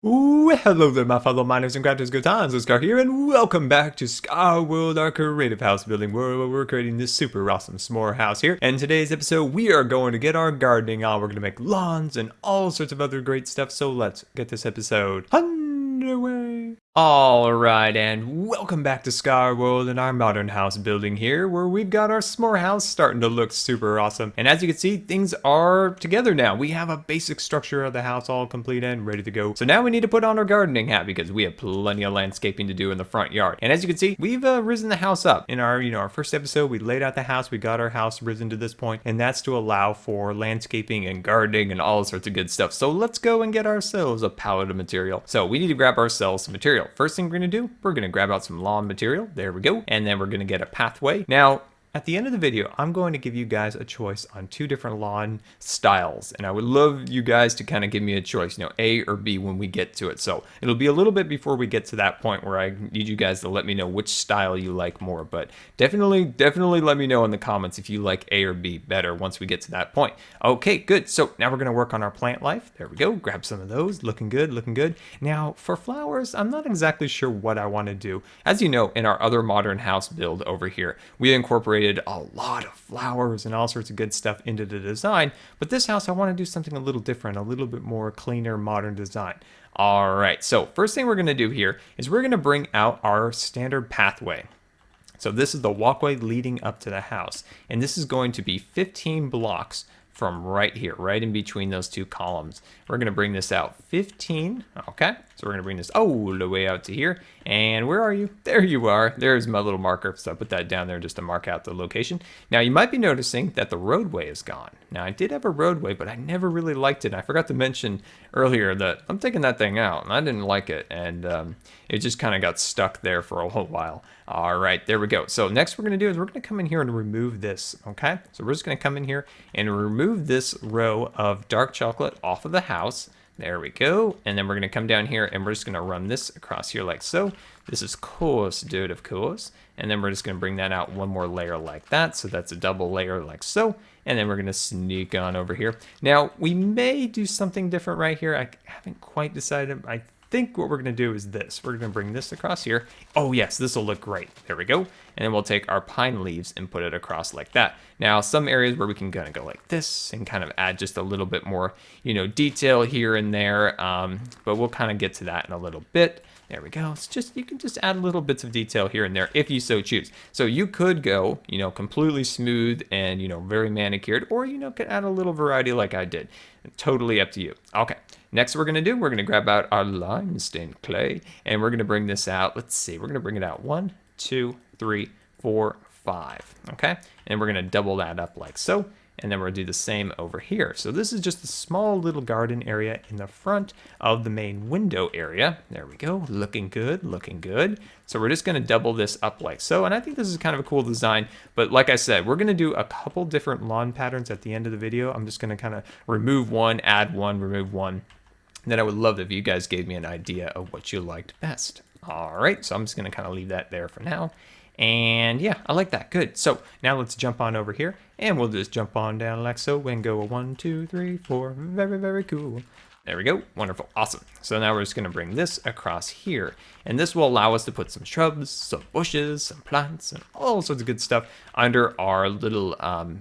Ooh, hello there, my fellow miners and crafters. GoodTimesWithScar here, and welcome back to Scar World, our creative house building world, where we're creating this super awesome s'more house here. And in today's episode, we are going to get our gardening on. We're going to make lawns and all sorts of other great stuff. So let's get this episode underway. Alright, and welcome back to Scar World and our modern house building here, where we've got our s'more house starting to look super awesome. And as you can see, things are together now. We have a basic structure of the house all complete and ready to go. So now we need to put on our gardening hat because we have plenty of landscaping to do in the front yard. And as you can see, we've risen the house up. In our first episode, we laid out the house, we got our house risen to this point, and that's to allow for landscaping and gardening and all sorts of good stuff. So let's go and get ourselves a pallet of material. So we need to grab ourselves some material. First thing we're going to do, we're going to grab out some lawn material. There we go. And then we're going to get a pathway. Now, at the end of the video, I'm going to give you guys a choice on two different lawn styles. And I would love you guys to kind of give me a choice, A or B when we get to it. So it'll be a little bit before we get to that point where I need you guys to let me know which style you like more. But definitely let me know in the comments if you like A or B better once we get to that point. Okay, good. So now we're going to work on our plant life. There we go. Grab some of those. Looking good, looking good. Now for flowers, I'm not exactly sure what I want to do. As you know, in our other modern house build over here, we incorporated a lot of flowers and all sorts of good stuff into the design, but this house I want to do something a little different, a little bit more cleaner, modern design. All right, so first thing we're going to do here is we're going to bring out our standard pathway. So this is the walkway leading up to the house, and this is going to be 15 blocks from right here, right in between those two columns. We're going to bring this out 15, okay? So we're going to bring this all the way out to here. And where are you? There you are. There's my little marker. So I put that down there just to mark out the location. Now you might be noticing that the roadway is gone. Now I did have a roadway, but I never really liked it. I forgot to mention earlier that I'm taking that thing out and I didn't like it. And it just kind of got stuck there for a whole while. All right, there we go. So next we're going to do is we're going to come in here and remove this, okay? So we're just going to come in here and remove this row of dark chocolate off of the house. There we go. And then we're going to come down here and we're just going to run this across here like so. This is coarse dirt, of course. And then we're just going to bring that out one more layer like that. So that's a double layer like so. And then we're going to sneak on over here. Now, we may do something different right here. I haven't quite decided. I think what we're going to do is this. We're going to bring this across here. Oh yes, this will look great. There we go. And then we'll take our pine leaves and put it across like that. Now, some areas where we can kind of go like this and kind of add just a little bit more, detail here and there. But we'll kind of get to that in a little bit. There we go. It's just, you can just add little bits of detail here and there if you so choose. So you could go, completely smooth and, very manicured, or, could add a little variety like I did. Totally up to you. Okay. Next we're going to grab out our limestone clay and we're going to bring this out. Let's see. We're going to bring it out 1, 2, 3, 4, 5. Okay. And we're going to double that up like so. And then we're going to do the same over here. So this is just a small little garden area in the front of the main window area. There we go. Looking good, looking good. So we're just going to double this up like so. And I think this is kind of a cool design. But like I said, we're going to do a couple different lawn patterns at the end of the video. I'm just going to kind of remove one, add one, remove one. And then I would love if you guys gave me an idea of what you liked best. All right, so I'm just going to kind of leave that there for now. And yeah, I like that. Good. So now let's jump on over here and we'll just jump on down like so and go 1, 2, 3, 4. Very, very cool. There we go. Wonderful. Awesome. So now we're just going to bring this across here. And this will allow us to put some shrubs, some bushes, some plants, and all sorts of good stuff under our little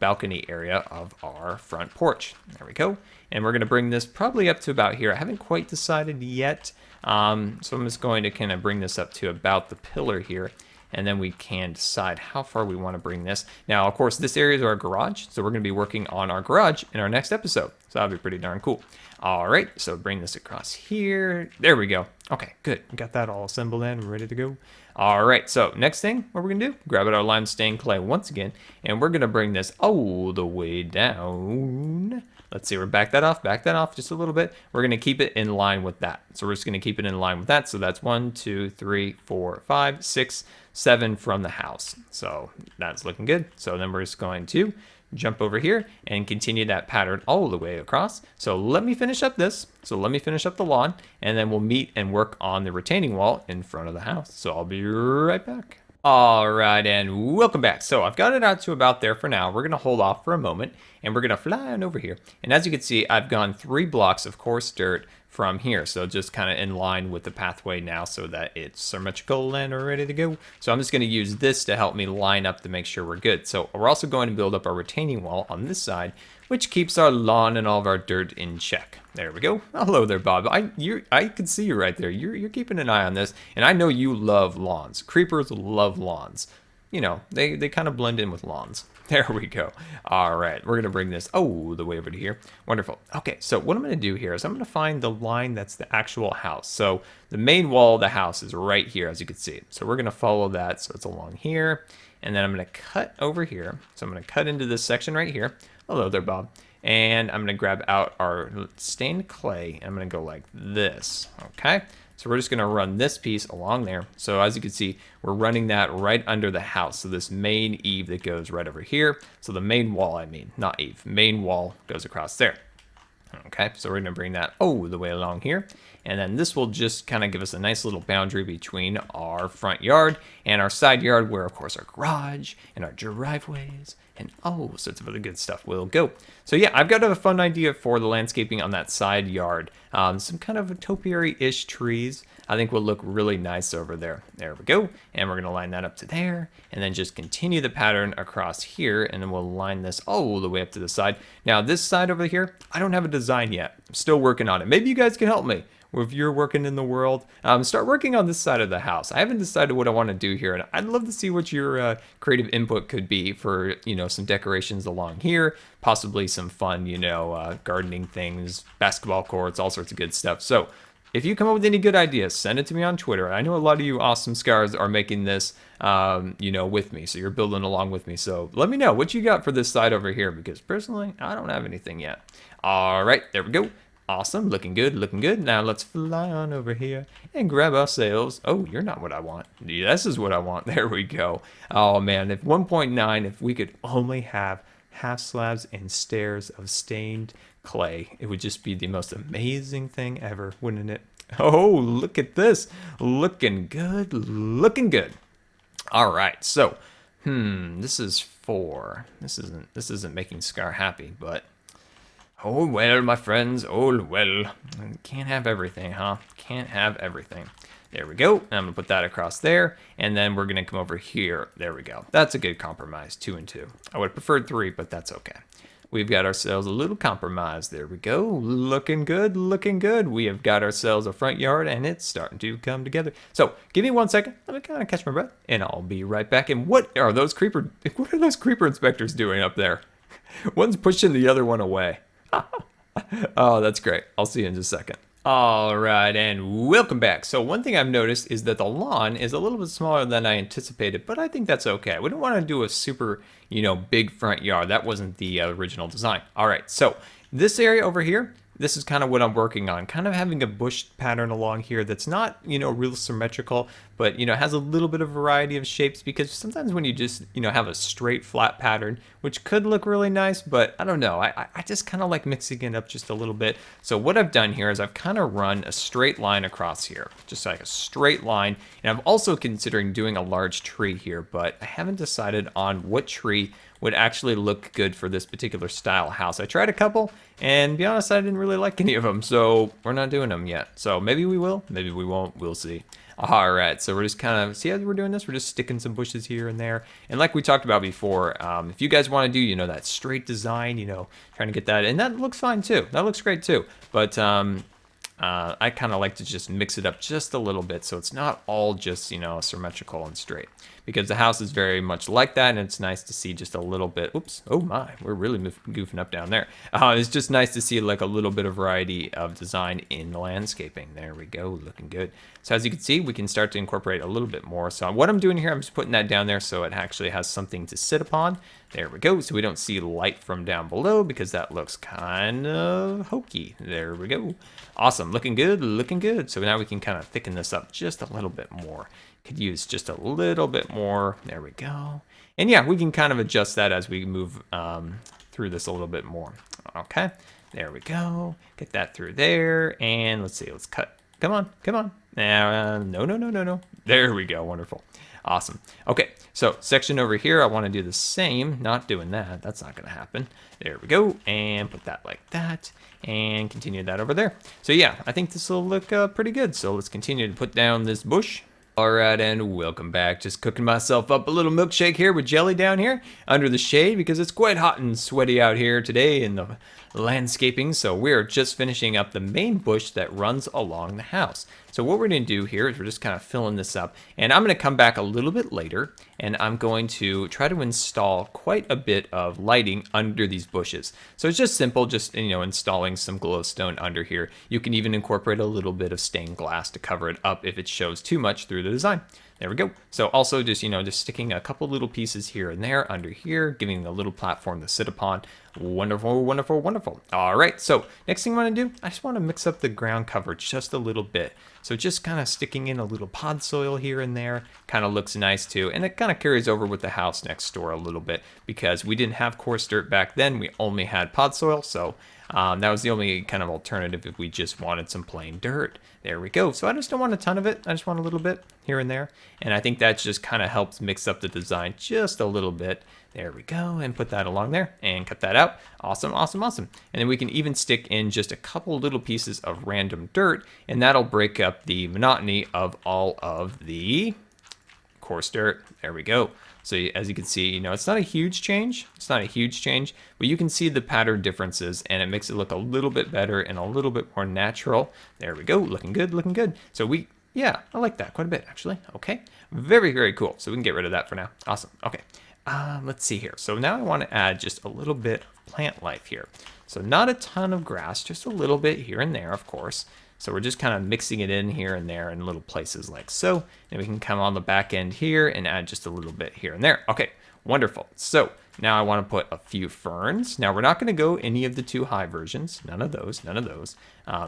balcony area of our front porch. There we go. And we're going to bring this probably up to about here. I haven't quite decided yet. So I'm just going to kind of bring this up to about the pillar here. And then we can decide how far we want to bring this. Now, of course, this area is our garage, so we're going to be working on our garage in our next episode. So that'll be pretty darn cool. All right, so bring this across here. There we go. Okay, good. We got that all assembled in. We're ready to go. All right, so next thing, what we're going to do, grab out our limestone clay once again, and we're going to bring this all the way down. Let's see, we're back that off just a little bit. We're going to keep it in line with that. So we're just going to keep it in line with that. So that's 1, 2, 3, 4, 5, 6, 7 from the house. So that's looking good. So then we're just going to jump over here and continue that pattern all the way across. So let me finish up this. So let me finish up the lawn and then we'll meet and work on the retaining wall in front of the house. So I'll be right back. All right, and welcome back. So I've got it out to about there for now. We're going to hold off for a moment and we're going to fly on over here. And as you can see, I've gone 3 blocks of coarse dirt from here. So just kind of in line with the pathway now so that it's symmetrical and ready to go. So I'm just going to use this to help me line up to make sure we're good. So we're also going to build up our retaining wall on this side, which keeps our lawn and all of our dirt in check. There we go. Hello there, Bob. I can see you right there. You're keeping an eye on this, and I know you love lawns. Creepers love lawns. You know, they kind of blend in with lawns. There we go. All right, we're gonna bring this the way over to here. Wonderful. Okay, so what I'm gonna do here is I'm gonna find the line that's the actual house. So the main wall of the house is right here, as you can see. So we're gonna follow that. So it's along here, and then I'm gonna cut over here. So I'm gonna cut into this section right here. Hello there, Bob. And I'm gonna grab out our stained clay, and I'm gonna go like this, okay? So we're just gonna run this piece along there. So as you can see, we're running that right under the house. So this main eave that goes right over here. So the main wall, I mean, not eave, main wall goes across there. Okay, so we're gonna bring that the way along here. And then this will just kind of give us a nice little boundary between our front yard and our side yard, where of course our garage and our driveways and all sorts of other good stuff will go. So yeah, I've got a fun idea for the landscaping on that side yard. Some kind of topiary-ish trees I think will look really nice over there. There we go. And we're gonna line that up to there, and then just continue the pattern across here, and then we'll line this all the way up to the side. Now this side over here, I don't have a design yet. I'm still working on it. Maybe you guys can help me. If you're working in the world, start working on this side of the house. I haven't decided what I want to do here, and I'd love to see what your creative input could be for, some decorations along here, possibly some fun, gardening things, basketball courts, all sorts of good stuff. So if you come up with any good ideas, send it to me on Twitter. I know a lot of you awesome scars are making this, with me, so you're building along with me. So let me know what you got for this side over here, because personally, I don't have anything yet. All right, there we go. Awesome, looking good, looking good. Now let's fly on over here and grab ourselves. Oh, you're not what I want. This is what I want. There we go. Oh man, if 1.9, if we could only have half slabs and stairs of stained clay, it would just be the most amazing thing ever, wouldn't it? Oh, look at this. Looking good, looking good. All right, so, this is 4. This isn't making Scar happy, but oh well, my friends, oh well. Can't have everything, huh? Can't have everything. There we go. I'm gonna put that across there, and then we're gonna come over here. There we go. That's a good compromise, 2 and 2. I would have preferred 3, but that's okay. We've got ourselves a little compromise. There we go. Looking good, looking good. We have got ourselves a front yard, and it's starting to come together. So give me 1 second. Let me kind of catch my breath, and I'll be right back. And what are those creeper inspectors doing up there? One's pushing the other one away. Oh, that's great. I'll see you in just a second. All right, and welcome back. So one thing I've noticed is that the lawn is a little bit smaller than I anticipated, but I think that's okay. We don't want to do a super, big front yard. That wasn't the original design. All right, so this area over here, this is kind of what I'm working on, kind of having a bush pattern along here that's not, real symmetrical, but, has a little bit of variety of shapes, because sometimes when you just, have a straight flat pattern, which could look really nice, but I don't know, I just kind of like mixing it up just a little bit. So what I've done here is I've kind of run a straight line across here, just like a straight line, and I'm also considering doing a large tree here, but I haven't decided on what tree would actually look good for this particular style house. I tried a couple, and to be honest, I didn't really like any of them, so we're not doing them yet. So maybe we will, maybe we won't, we'll see. All right, so we're just kind of, see how we're doing this? We're just sticking some bushes here and there. And like we talked about before, if you guys want to do, that straight design, trying to get that, and that looks fine too. That looks great too. But I kind of like to just mix it up just a little bit, so it's not all just, symmetrical and straight. Because the house is very much like that, and it's nice to see just a little bit. Oops, oh my, we're really goofing up down there. It's just nice to see like a little bit of variety of design in the landscaping. There we go, looking good. So as you can see, we can start to incorporate a little bit more. So what I'm doing here, I'm just putting that down there so it actually has something to sit upon. There we go, so we don't see light from down below, because that looks kind of hokey. There we go. Awesome, looking good, looking good. So now we can kind of thicken this up just a little bit more. Could use just a little bit more. There we go. And yeah, we can kind of adjust that as we move through this a little bit more. Okay, there we go. Get that through there. And let's see, let's cut. Come on, come on. No, no, no, no, no. There we go. Wonderful. Awesome. Okay, so section over here, I want to do the same. Not doing that. That's not going to happen. There we go. And put that like that. And continue that over there. So yeah, I think this will look pretty good. So let's continue to put down this bush. All right, and welcome back. Just cooking myself up a little milkshake here with jelly down here under the shade because it's quite hot and sweaty out here today in the landscaping. So we're just finishing up the main bush that runs along the house. So what we're going to do here is we're just kind of filling this up, and I'm going to come back a little bit later and I'm going to try to install quite a bit of lighting under these bushes. So it's just simple, just installing some glowstone under here. You can even incorporate a little bit of stained glass to cover it up if it shows too much through the design. There we go. So also just sticking a couple little pieces here and there under here, giving a little platform to sit upon. Wonderful, wonderful, wonderful. All right, so next thing I want to do, I just want to mix up the ground cover just a little bit. So just kind of sticking in a little pod soil here and there kind of looks nice too. And it kind of carries over with the house next door a little bit because we didn't have coarse dirt back then. We only had pod soil. So that was the only kind of alternative if we just wanted some plain dirt. There we go. So I just don't want a ton of it. I just want a little bit here and there. And I think that just kind of helps mix up the design just a little bit. There we go. And put that along there and cut that out. Awesome, awesome, awesome. And then we can even stick in just a couple little pieces of random dirt, and that'll break up the monotony of all of the coarse dirt. There we go. So as you can see, it's not a huge change. It's not a huge change, but you can see the pattern differences and it makes it look a little bit better and a little bit more natural. There we go. Looking good, looking good. So yeah, I like that quite a bit actually. Okay. Very, very cool. So we can get rid of that for now. Awesome. Okay. Let's see here. So now I want to add just a little bit of plant life here. So not a ton of grass, just a little bit here and there, of course. So we're just kind of mixing it in here and there in little places like so. And we can come on the back end here and add just a little bit here and there. Okay, wonderful. So now I want to put a few ferns. Now we're not going to go any of the too high versions. None of those, none of those.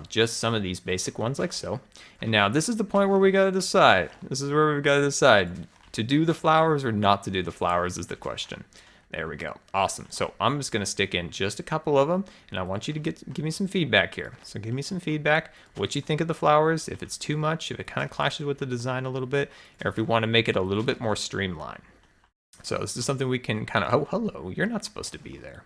Just some of these basic ones like so. And now this is the point where we got to decide. This is where we've got to decide. To do the flowers or not to do the flowers is the question. There we go. Awesome. So I'm just going to stick in just a couple of them, and I want you to give me some feedback here. So give me some feedback, what you think of the flowers, if it's too much, if it kind of clashes with the design a little bit, or if we want to make it a little bit more streamlined. So this is something we can kind of, oh, hello, you're not supposed to be there.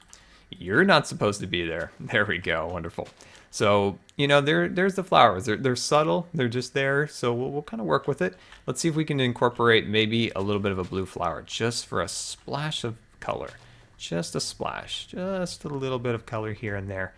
You're not supposed to be there. There we go. Wonderful. So, there's the flowers. They're subtle. They're just there. So we'll kind of work with it. Let's see if we can incorporate maybe a little bit of a blue flower just for a splash of color. Just a splash. Just a little bit of color here and there.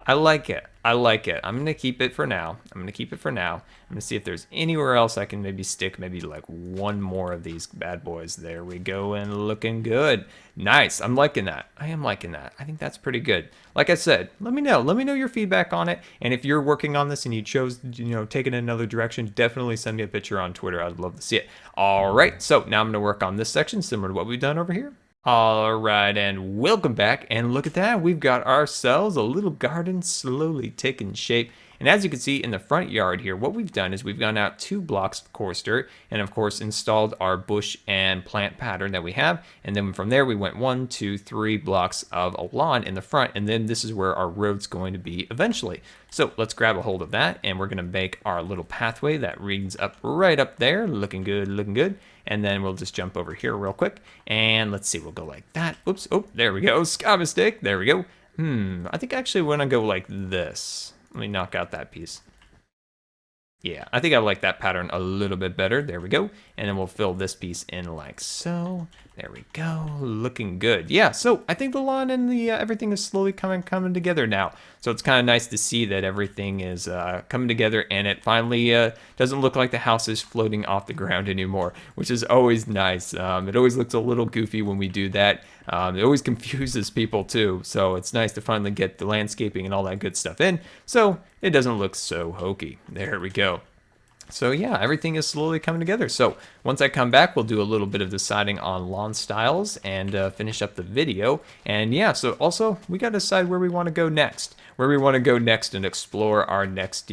I like it. I like it. I'm going to keep it for now. I'm going to see if there's anywhere else I can maybe stick maybe like one more of these bad boys. There we go, and looking good. Nice. I'm liking that. I am liking that. I think that's pretty good. Like I said, let me know. Let me know your feedback on it. And if you're working on this and you chose, take it in another direction, definitely send me a picture on Twitter. I'd love to see it. All right. So now I'm going to work on this section similar to what we've done over here. All right, and welcome back, and look at that. We've got ourselves a little garden slowly taking shape. And as you can see in the front yard here, what we've done is we've gone out 2 blocks of coarse dirt and of course installed our bush and plant pattern that we have. And then from there we went 1, 2, 3 blocks of a lawn in the front, and then this is where our road's going to be eventually. So let's grab a hold of that, and we're gonna make our little pathway that leads up right up there. Looking good, looking good. And then we'll just jump over here real quick, and let's see, we'll go like that. Oops, oh, there we go, sky mistake, there we go. I think actually we're gonna go like this. Let me knock out that piece. Yeah, I think I like that pattern a little bit better. There we go. And then we'll fill this piece in like so. There we go. Looking good. Yeah, so I think the lawn and the everything is slowly coming together now. So it's kind of nice to see that everything is coming together, and it finally doesn't look like the house is floating off the ground anymore, which is always nice. It always looks a little goofy when we do that. It always confuses people too. So it's nice to finally get the landscaping and all that good stuff in, so it doesn't look so hokey. There we go. So yeah, everything is slowly coming together. So once I come back, we'll do a little bit of deciding on lawn styles and finish up the video. And yeah, so also we got to decide where we want to go next. Where we want to go next and explore our next,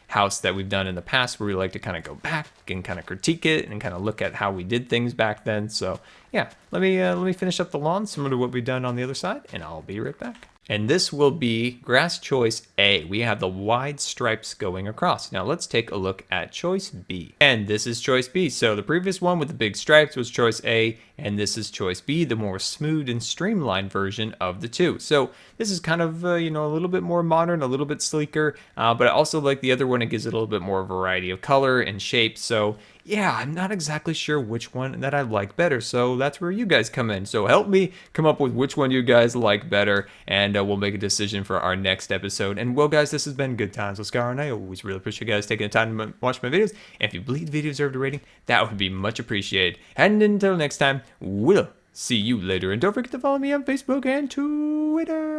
house that we've done in the past, where we like to kind of go back and kind of critique it and kind of look at how we did things back then. So yeah, let me finish up the lawn similar to what we've done on the other side, and I'll be right back. And this will be grass choice A. We have the wide stripes going across. Now let's take a look at choice B. And this is choice B. So the previous one with the big stripes was choice A, and this is choice B, the more smooth and streamlined version of the two. So this is kind of, a little bit more modern, a little bit sleeker, but I also like the other one. It gives it a little bit more variety of color and shape. So yeah, I'm not exactly sure which one that I like better, so that's where you guys come in. So help me come up with which one you guys like better, and we'll make a decision for our next episode. And well, guys, this has been Good Times with Scar, and I always really appreciate you guys taking the time to watch my videos. And if you believe the video deserved a rating, that would be much appreciated. And until next time, we'll see you later. And don't forget to follow me on Facebook and Twitter.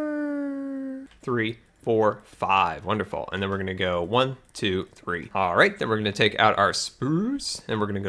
3, 4, 5. Wonderful. And then we're going to go 1, 2, 3. All right. Then we're going to take out our spruce, and we're going to go